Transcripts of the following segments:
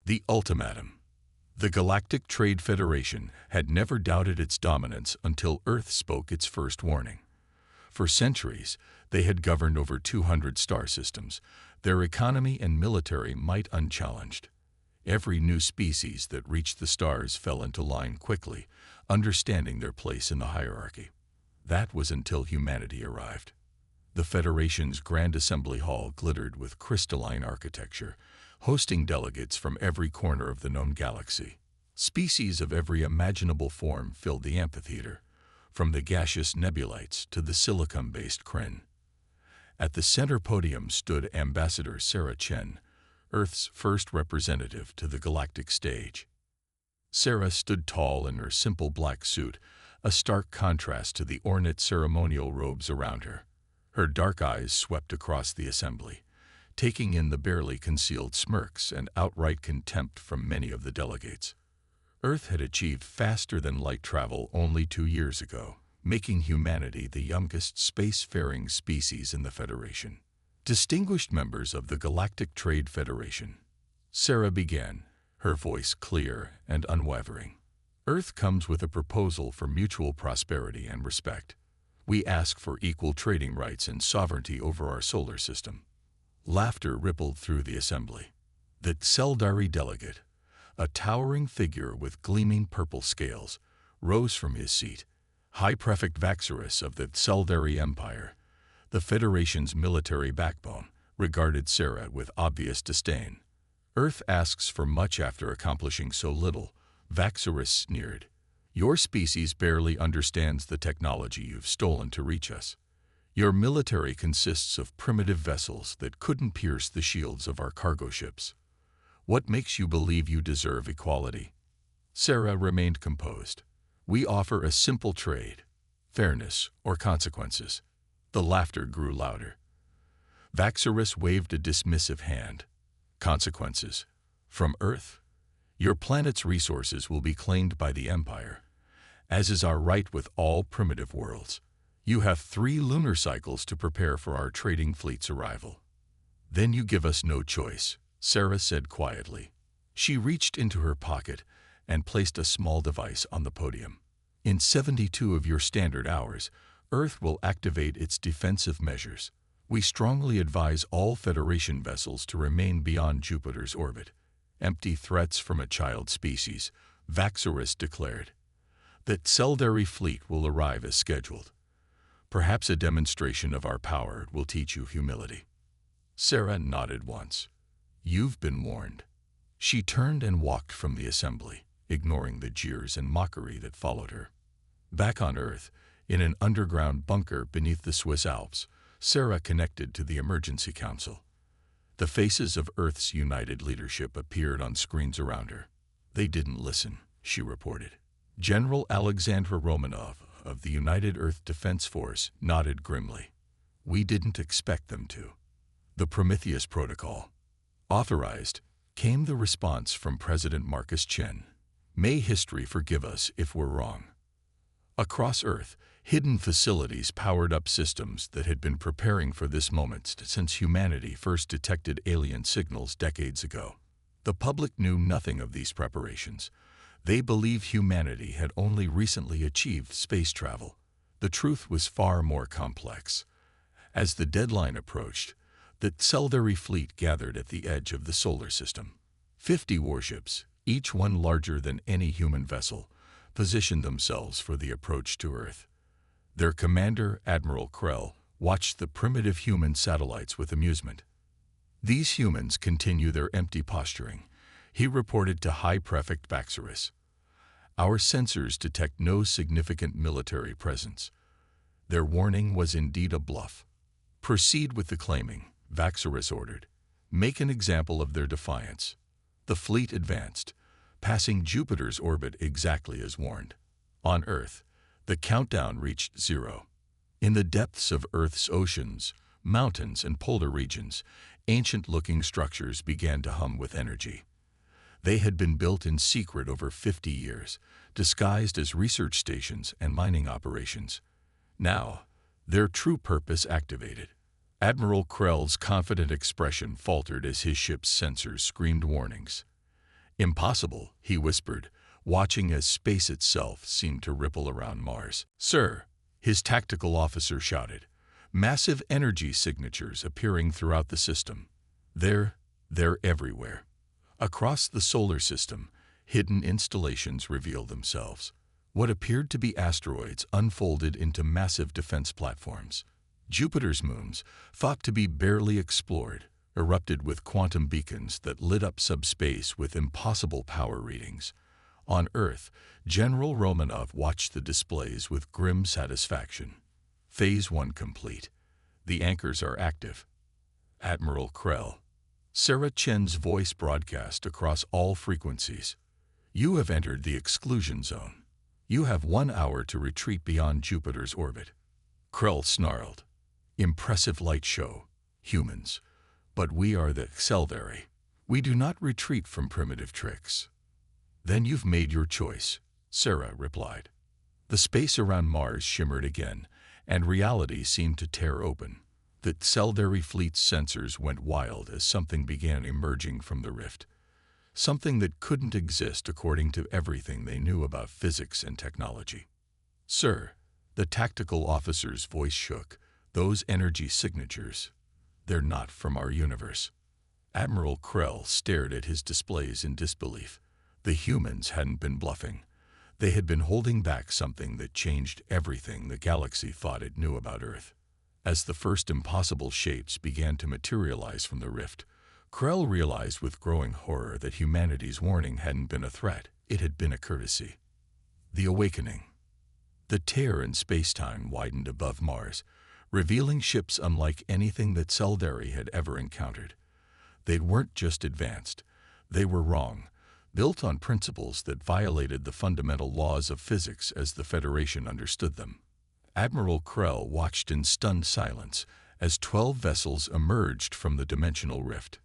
The Ultimatum. The Galactic Trade Federation had never doubted its dominance until Earth spoke its first warning. For centuries, they had governed over 200 star systems, their economy and military might unchallenged. Every new species that reached the stars fell into line quickly, understanding their place in the hierarchy. That was until humanity arrived. The Federation's Grand Assembly Hall glittered with crystalline architecture, hosting delegates from every corner of the known galaxy. Species of every imaginable form filled the amphitheater, from the gaseous nebulites to the silicon-based Chen. At the center podium stood Ambassador Sarah Chen, Earth's first representative to the galactic stage. Sarah stood tall in her simple black suit, a stark contrast to the ornate ceremonial robes around her. Her dark eyes swept across the assembly, taking in the barely concealed smirks and outright contempt from many of the delegates. Earth had achieved faster-than-light travel only 2 years ago, making humanity the youngest spacefaring species in the Federation. Distinguished members of the Galactic Trade Federation, Sarah began, her voice clear and unwavering. Earth comes with a proposal for mutual prosperity and respect. We ask for equal trading rights and sovereignty over our solar system. Laughter rippled through the assembly. The Tseldari delegate, a towering figure with gleaming purple scales, rose from his seat. High Prefect Vaxerus of the Tseldari Empire, the Federation's military backbone, regarded Sarah with obvious disdain. Earth asks for much after accomplishing so little, Vaxerus sneered. Your species barely understands the technology you've stolen to reach us. Your military consists of primitive vessels that couldn't pierce the shields of our cargo ships. What makes you believe you deserve equality? Sarah remained composed. We offer a simple trade, fairness or consequences. The laughter grew louder. Vaxerus waved a dismissive hand. Consequences. From Earth, your planet's resources will be claimed by the Empire, as is our right with all primitive worlds. You have 3 lunar cycles to prepare for our trading fleet's arrival. Then you give us no choice, Sarah said quietly. She reached into her pocket and placed a small device on the podium. In 72 of your standard hours, Earth will activate its defensive measures. We strongly advise all Federation vessels to remain beyond Jupiter's orbit. Empty threats from a child species, Vaxerus declared. The Tseldari fleet will arrive as scheduled. Perhaps a demonstration of our power will teach you humility. Sarah nodded once. You've been warned. She turned and walked from the assembly, ignoring the jeers and mockery that followed her. Back on Earth, in an underground bunker beneath the Swiss Alps, Sarah connected to the Emergency Council. The faces of Earth's united leadership appeared on screens around her. They didn't listen, she reported. General Alexandra Romanov of the United Earth Defense Force nodded grimly. We didn't expect them to. The Prometheus Protocol. Authorized, came the response from President Marcus Chen. May history forgive us if we're wrong. Across Earth, hidden facilities powered up systems that had been preparing for this moment since humanity first detected alien signals decades ago. The public knew nothing of these preparations. They believed humanity had only recently achieved space travel. The truth was far more complex. As the deadline approached, the Tseldari fleet gathered at the edge of the solar system. 50 warships, each one larger than any human vessel, positioned themselves for the approach to Earth. Their commander, Admiral Krell, watched the primitive human satellites with amusement. These humans continue their empty posturing, he reported to High Prefect Vaxerus. Our sensors detect no significant military presence. Their warning was indeed a bluff. Proceed with the claiming, Vaxerus ordered. Make an example of their defiance. The fleet advanced, passing Jupiter's orbit exactly as warned. On Earth, the countdown reached 0. In the depths of Earth's oceans, mountains, and polar regions, ancient-looking structures began to hum with energy. They had been built in secret over 50 years, disguised as research stations and mining operations. Now, their true purpose activated. Admiral Krell's confident expression faltered as his ship's sensors screamed warnings. Impossible, he whispered, watching as space itself seemed to ripple around Mars. Sir, his tactical officer shouted, massive energy signatures appearing throughout the system. They're everywhere. Across the solar system, hidden installations revealed themselves. What appeared to be asteroids unfolded into massive defense platforms. Jupiter's moons, thought to be barely explored, erupted with quantum beacons that lit up subspace with impossible power readings. On Earth, General Romanov watched the displays with grim satisfaction. Phase 1 complete. The anchors are active. Admiral Krell. Sarah Chen's voice broadcast across all frequencies. You have entered the exclusion zone. You have 1 hour to retreat beyond Jupiter's orbit. Krell snarled. Impressive light show, humans. But we are the Selvari. We do not retreat from primitive tricks. Then you've made your choice, Sarah replied. The space around Mars shimmered again, and reality seemed to tear open. The Selvari fleet's sensors went wild as something began emerging from the rift. Something that couldn't exist according to everything they knew about physics and technology. Sir, the tactical officer's voice shook. Those energy signatures, they're not from our universe. Admiral Krell stared at his displays in disbelief. The humans hadn't been bluffing. They had been holding back something that changed everything the galaxy thought it knew about Earth. As the first impossible shapes began to materialize from the rift, Krell realized with growing horror that humanity's warning hadn't been a threat, it had been a courtesy. The awakening. The tear in space-time widened above Mars, revealing ships unlike anything that Selvari had ever encountered. They weren't just advanced, they were wrong, built on principles that violated the fundamental laws of physics as the Federation understood them. Admiral Krell watched in stunned silence as 12 vessels emerged from the dimensional rift.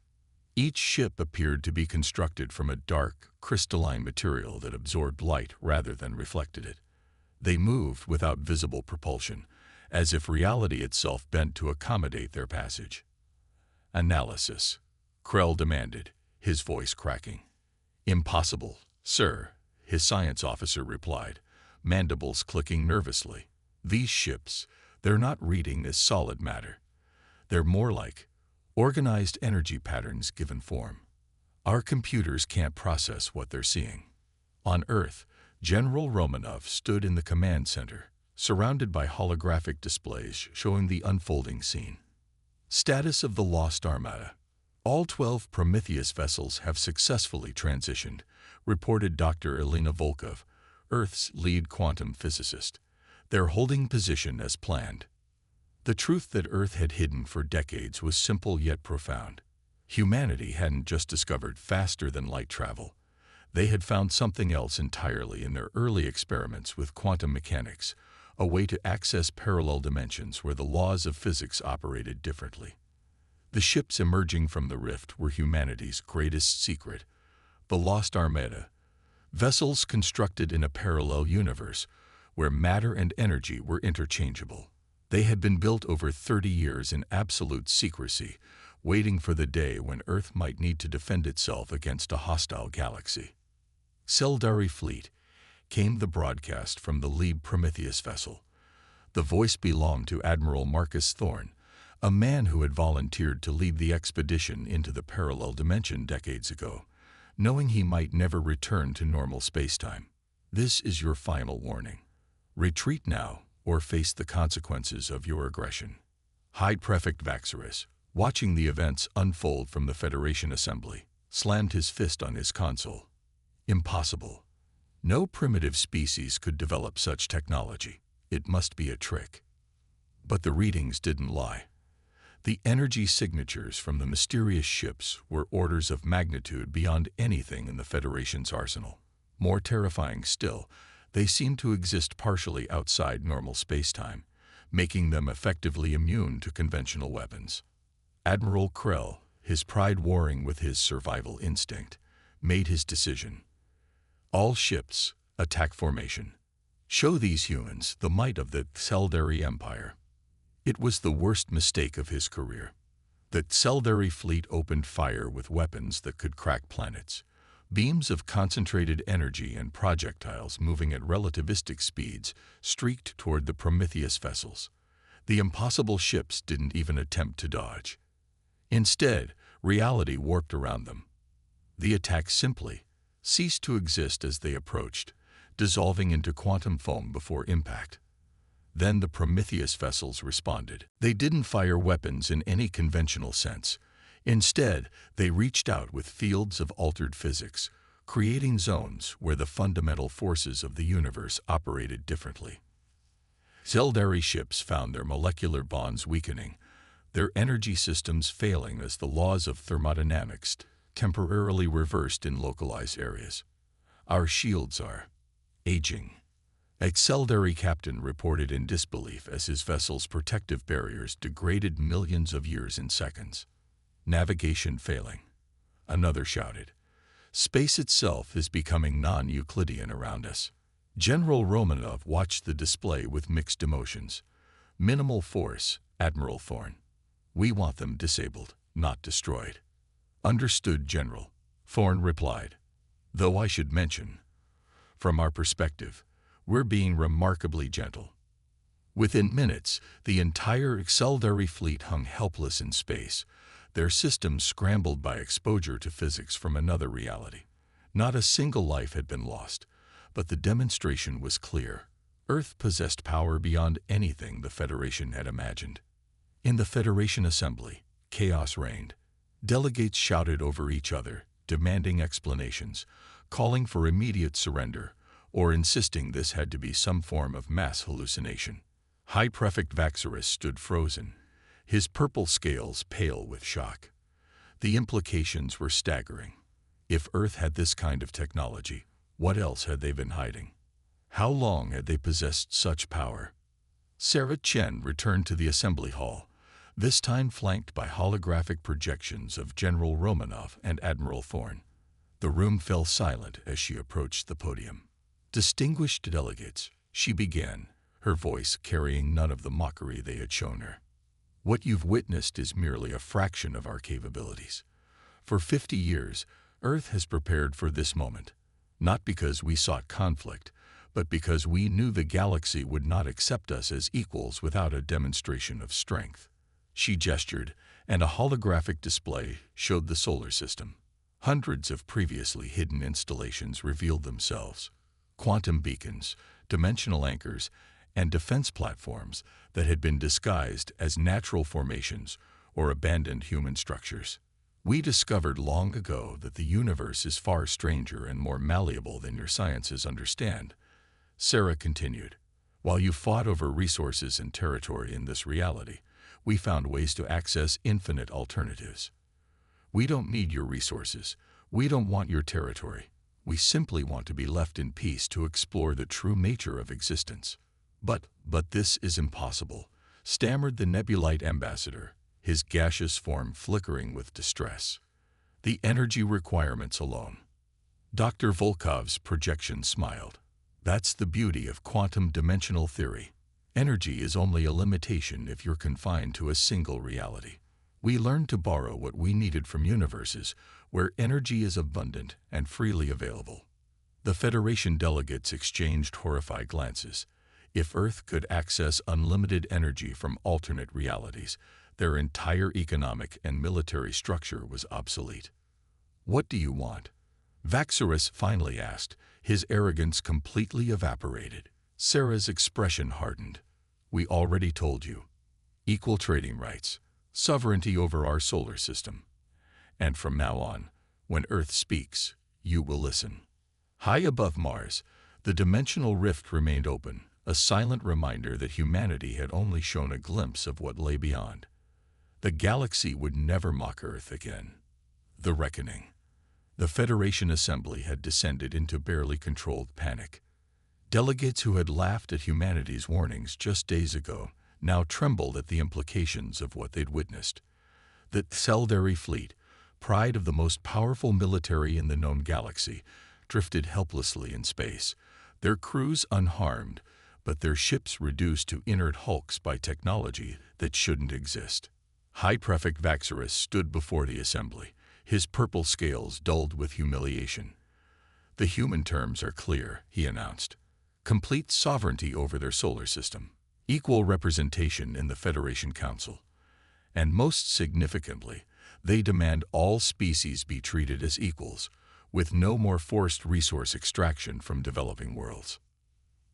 Each ship appeared to be constructed from a dark, crystalline material that absorbed light rather than reflected it. They moved without visible propulsion, as if reality itself bent to accommodate their passage. Analysis, Krell demanded, his voice cracking. Impossible, sir, his science officer replied, mandibles clicking nervously. These ships, they're not reading as solid matter. They're more like organized energy patterns given form. Our computers can't process what they're seeing. On Earth, General Romanov stood in the command center, surrounded by holographic displays showing the unfolding scene. Status of the Lost Armada. All 12 Prometheus vessels have successfully transitioned, reported Dr. Elena Volkov, Earth's lead quantum physicist. They're holding position as planned. The truth that Earth had hidden for decades was simple yet profound. Humanity hadn't just discovered faster-than-light travel. They had found something else entirely in their early experiments with quantum mechanics, a way to access parallel dimensions where the laws of physics operated differently. The ships emerging from the rift were humanity's greatest secret, the Lost Armada, vessels constructed in a parallel universe where matter and energy were interchangeable. They had been built over 30 years in absolute secrecy, waiting for the day when Earth might need to defend itself against a hostile galaxy. Selvari Fleet, came the broadcast from the lead Prometheus vessel. The voice belonged to Admiral Marcus Thorne, a man who had volunteered to lead the expedition into the parallel dimension decades ago, knowing he might never return to normal spacetime. This is your final warning. Retreat now, or face the consequences of your aggression. High Prefect Vaxerus, watching the events unfold from the Federation Assembly, slammed his fist on his console. Impossible. No primitive species could develop such technology. It must be a trick. But the readings didn't lie. The energy signatures from the mysterious ships were orders of magnitude beyond anything in the Federation's arsenal. More terrifying still, they seemed to exist partially outside normal spacetime, making them effectively immune to conventional weapons. Admiral Krell, his pride warring with his survival instinct, made his decision. All ships, attack formation. Show these humans the might of the Selvari Empire. It was the worst mistake of his career. The Selvari fleet opened fire with weapons that could crack planets, Beams of concentrated energy and projectiles moving at relativistic speeds streaked toward the Prometheus vessels. The impossible ships didn't even attempt to dodge. Instead, reality warped around them. The attack simply ceased to exist as they approached, dissolving into quantum foam before impact. Then the Prometheus vessels responded. They didn't fire weapons in any conventional sense. Instead, they reached out with fields of altered physics, creating zones where the fundamental forces of the universe operated differently. Zeldari ships found their molecular bonds weakening, their energy systems failing as the laws of thermodynamics temporarily reversed in localized areas. Our shields are aging. A Zeldari captain reported in disbelief as his vessel's protective barriers degraded millions of years in seconds. Navigation failing. Another shouted. Space itself is becoming non-Euclidean around us. General Romanov watched the display with mixed emotions. Minimal force, Admiral Thorne. We want them disabled, not destroyed. Understood, General, Thorne replied. Though I should mention, from our perspective, we're being remarkably gentle. Within minutes, the entire Zeldari fleet hung helpless in space, their systems scrambled by exposure to physics from another reality. Not a single life had been lost, but the demonstration was clear. Earth possessed power beyond anything the Federation had imagined. In the Federation Assembly, chaos reigned. Delegates shouted over each other, demanding explanations, calling for immediate surrender, or insisting this had to be some form of mass hallucination. High Prefect Vaxerus stood frozen, his purple scales pale with shock. The implications were staggering. If Earth had this kind of technology, what else had they been hiding? How long had they possessed such power? Sarah Chen returned to the assembly hall, this time flanked by holographic projections of General Romanov and Admiral Thorne. The room fell silent as she approached the podium. Distinguished delegates, she began, her voice carrying none of the mockery they had shown her. What you've witnessed is merely a fraction of our capabilities. For 50 years, Earth has prepared for this moment, not because we sought conflict, but because we knew the galaxy would not accept us as equals without a demonstration of strength. She gestured, and a holographic display showed the solar system. Hundreds of previously hidden installations revealed themselves. Quantum beacons, dimensional anchors, and defense platforms that had been disguised as natural formations or abandoned human structures. We discovered long ago that the universe is far stranger and more malleable than your sciences understand. Sarah continued, while you fought over resources and territory in this reality, we found ways to access infinite alternatives. We don't need your resources. We don't want your territory. We simply want to be left in peace to explore the true nature of existence. But this is impossible, stammered the Nebulite ambassador, his gaseous form flickering with distress. The energy requirements alone. Dr. Volkov's projection smiled. That's the beauty of quantum dimensional theory. Energy is only a limitation if you're confined to a single reality. We learned to borrow what we needed from universes where energy is abundant and freely available. The Federation delegates exchanged horrified glances. If Earth could access unlimited energy from alternate realities, their entire economic and military structure was obsolete. What do you want? Vaxerus finally asked, his arrogance completely evaporated. Sarah's expression hardened. We already told you. Equal trading rights, sovereignty over our solar system. And from now on, when Earth speaks, you will listen. High above Mars, the dimensional rift remained open, a silent reminder that humanity had only shown a glimpse of what lay beyond. The galaxy would never mock Earth again. The reckoning. The Federation Assembly had descended into barely controlled panic. Delegates who had laughed at humanity's warnings just days ago now trembled at the implications of what they'd witnessed. The Zeldari fleet, pride of the most powerful military in the known galaxy, drifted helplessly in space, their crews unharmed, but their ships reduced to inert hulks by technology that shouldn't exist. High Prefect Vaxerus stood before the assembly, his purple scales dulled with humiliation. The human terms are clear, he announced. Complete sovereignty over their solar system, equal representation in the Federation Council, and most significantly, they demand all species be treated as equals, with no more forced resource extraction from developing worlds.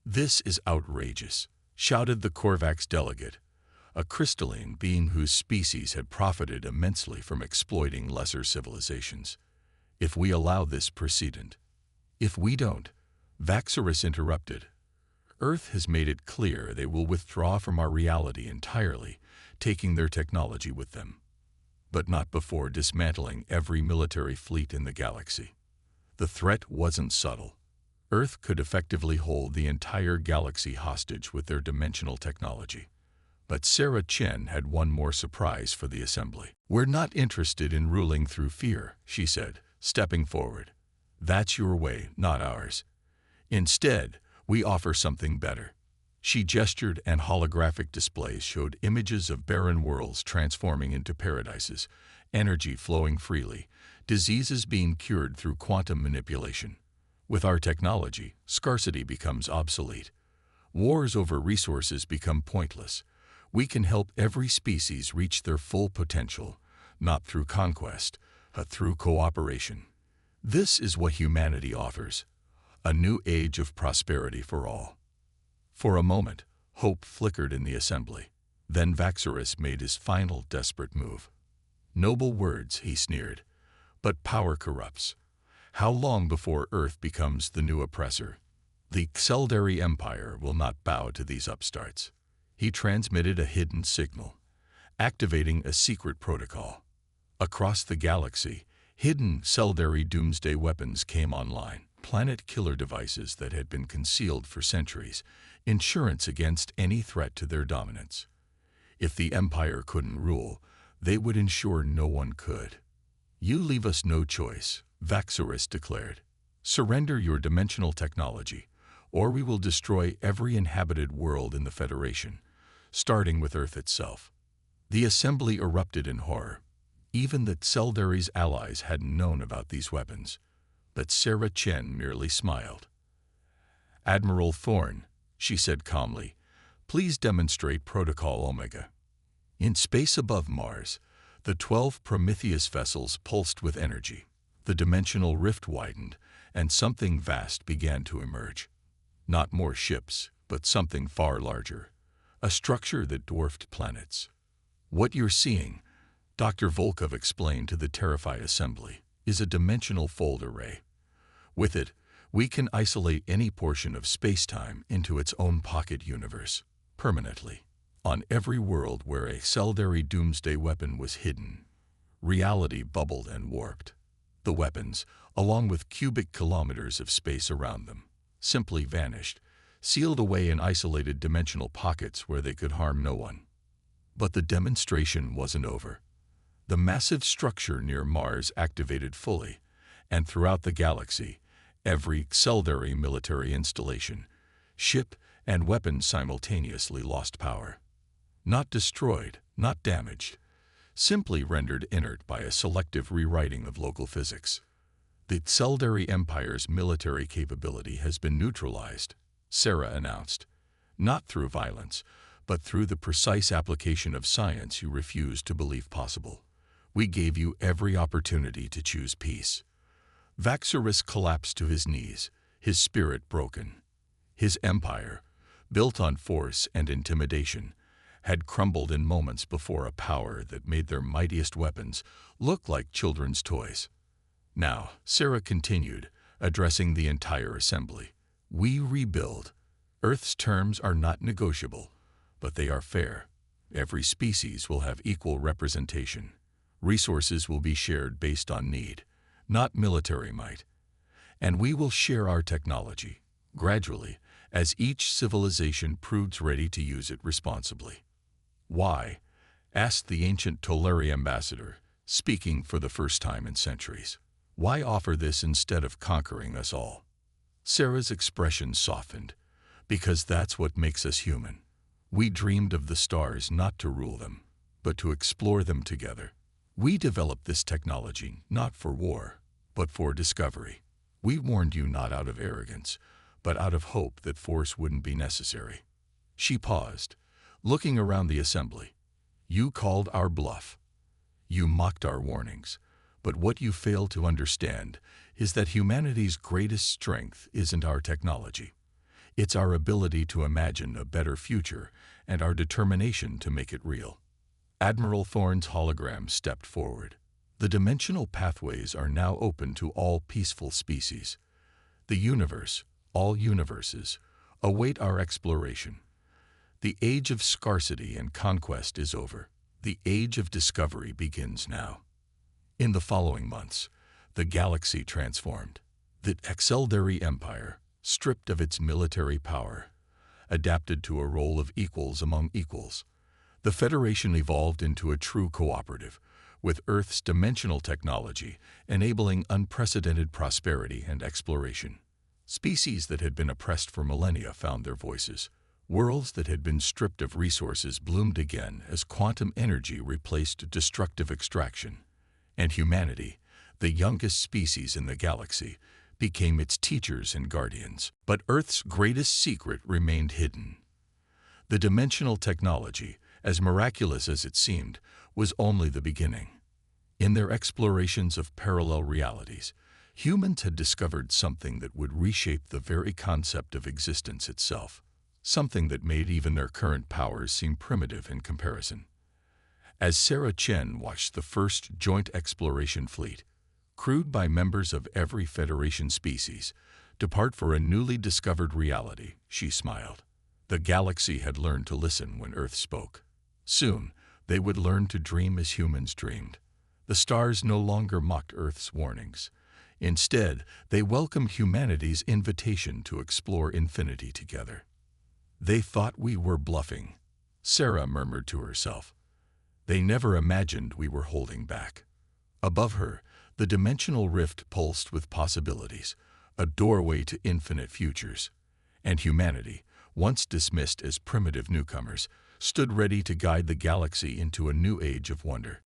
This is outrageous, shouted the Korvax delegate, a crystalline being whose species had profited immensely from exploiting lesser civilizations. If we allow this precedent, if we don't, Vaxerus interrupted. Earth has made it clear they will withdraw from our reality entirely, taking their technology with them. But not before dismantling every military fleet in the galaxy. The threat wasn't subtle. Earth could effectively hold the entire galaxy hostage with their dimensional technology. But Sarah Chen had one more surprise for the assembly. We're not interested in ruling through fear, she said, stepping forward. That's your way, not ours. Instead, we offer something better. She gestured, and holographic displays showed images of barren worlds transforming into paradises, energy flowing freely, diseases being cured through quantum manipulation. With our technology, scarcity becomes obsolete. Wars over resources become pointless. We can help every species reach their full potential, not through conquest, but through cooperation. This is what humanity offers, a new age of prosperity for all. For a moment, hope flickered in the assembly. Then Vaxerus made his final desperate move. Noble words, he sneered, but power corrupts. How long before Earth becomes the new oppressor? The Xeldari Empire will not bow to these upstarts. He transmitted a hidden signal, activating a secret protocol. Across the galaxy, hidden Xeldari doomsday weapons came online, planet-killer devices that had been concealed for centuries, insurance against any threat to their dominance. If the Empire couldn't rule, they would ensure no one could. You leave us no choice, Vaxerus declared. Surrender your dimensional technology, or we will destroy every inhabited world in the Federation, starting with Earth itself. The assembly erupted in horror. Even the Xeldari's allies hadn't known about these weapons, but Sarah Chen merely smiled. Admiral Thorne, she said calmly, please demonstrate Protocol Omega. In space above Mars, the 12 Prometheus vessels pulsed with energy. The dimensional rift widened, and something vast began to emerge. Not more ships, but something far larger. A structure that dwarfed planets. What you're seeing, Dr. Volkov explained to the terrified assembly, is a dimensional fold array. With it, we can isolate any portion of space-time into its own pocket universe, permanently. On every world where a Xeldari doomsday weapon was hidden, reality bubbled and warped. The weapons, along with cubic kilometers of space around them, simply vanished, sealed away in isolated dimensional pockets where they could harm no one. But the demonstration wasn't over. The massive structure near Mars activated fully, and throughout the galaxy, every Xeldari military installation, ship, and weapon simultaneously lost power. Not destroyed, not damaged, simply rendered inert by a selective rewriting of local physics. The Xeldari Empire's military capability has been neutralized, Sarah announced, not through violence, but through the precise application of science you refused to believe possible. We gave you every opportunity to choose peace. Vaxerus collapsed to his knees, his spirit broken. His empire, built on force and intimidation, had crumbled in moments before a power that made their mightiest weapons look like children's toys. Now, Sarah continued, addressing the entire assembly. We rebuild. Earth's terms are not negotiable, but they are fair. Every species will have equal representation. Resources will be shared based on need, not military might. And we will share our technology, gradually, as each civilization proves ready to use it responsibly. Why? Asked the ancient Tolari ambassador, speaking for the first time in centuries. Why offer this instead of conquering us all? Sarah's expression softened, because that's what makes us human. We dreamed of the stars not to rule them, but to explore them together. We developed this technology not for war, but for discovery. We warned you not out of arrogance, but out of hope that force wouldn't be necessary." She paused, looking around the assembly. "You called our bluff. You mocked our warnings. But what you fail to understand is that humanity's greatest strength isn't our technology. It's our ability to imagine a better future and our determination to make it real." Admiral Thorne's hologram stepped forward. "The dimensional pathways are now open to all peaceful species. The universe, all universes, await our exploration. The age of scarcity and conquest is over. The age of discovery begins now." In the following months, the galaxy transformed. The Exeldari Empire, stripped of its military power, adapted to a role of equals among equals. The Federation evolved into a true cooperative, with Earth's dimensional technology enabling unprecedented prosperity and exploration. Species that had been oppressed for millennia found their voices. Worlds that had been stripped of resources bloomed again as quantum energy replaced destructive extraction. And humanity, the youngest species in the galaxy, became its teachers and guardians. But Earth's greatest secret remained hidden. The dimensional technology, as miraculous as it seemed, was only the beginning. In their explorations of parallel realities, humans had discovered something that would reshape the very concept of existence itself, something that made even their current powers seem primitive in comparison. As Sarah Chen watched the first joint exploration fleet, crewed by members of every Federation species, depart for a newly discovered reality, she smiled. The galaxy had learned to listen when Earth spoke. Soon, they would learn to dream as humans dreamed. The stars no longer mocked Earth's warnings. Instead, they welcomed humanity's invitation to explore infinity together. "They thought we were bluffing," Sarah murmured to herself. "They never imagined we were holding back." Above her, the dimensional rift pulsed with possibilities, a doorway to infinite futures. And humanity, once dismissed as primitive newcomers, stood ready to guide the galaxy into a new age of wonder.